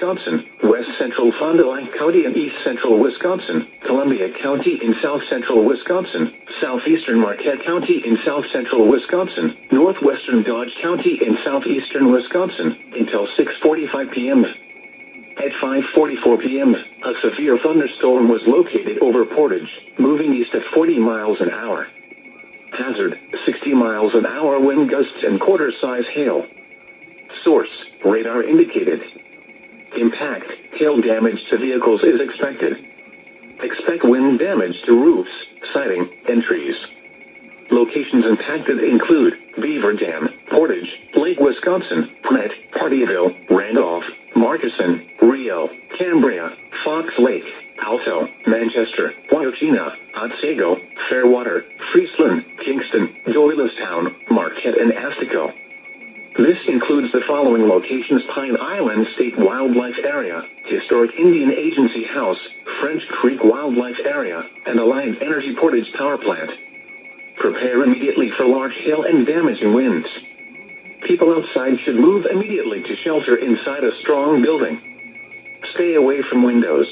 Wisconsin, West Central Fond du Lac County in East Central Wisconsin, Columbia County in South Central Wisconsin, Southeastern Marquette County in South Central Wisconsin, Northwestern Dodge County in Southeastern Wisconsin, until 6:45 p.m. At 5:44 p.m., a severe thunderstorm was located over Portage, moving east at 40 miles an hour. Hazard, 60 miles an hour wind gusts and quarter-size hail. Source, radar indicated. Impact, hail damage to vehicles is expected. Expect wind damage to roofs, siding, and trees. Locations impacted include Beaver Dam, Portage, Lake Wisconsin, Pratt, Partyville, Randolph, Markesan, Rio, Cambria, Fox Lake, Alto, Manchester, Wyocena, Otsego, Fairwater, Friesland, Kingston, Doylestown, Marquette, and Astico. This includes the following locations: Pine Island State Wildlife Area, Historic Indian Agency House, French Creek Wildlife Area, and Alliant Energy Portage Power Plant. Prepare immediately for large hail and damaging winds. People outside should move immediately to shelter inside a strong building. Stay away from windows,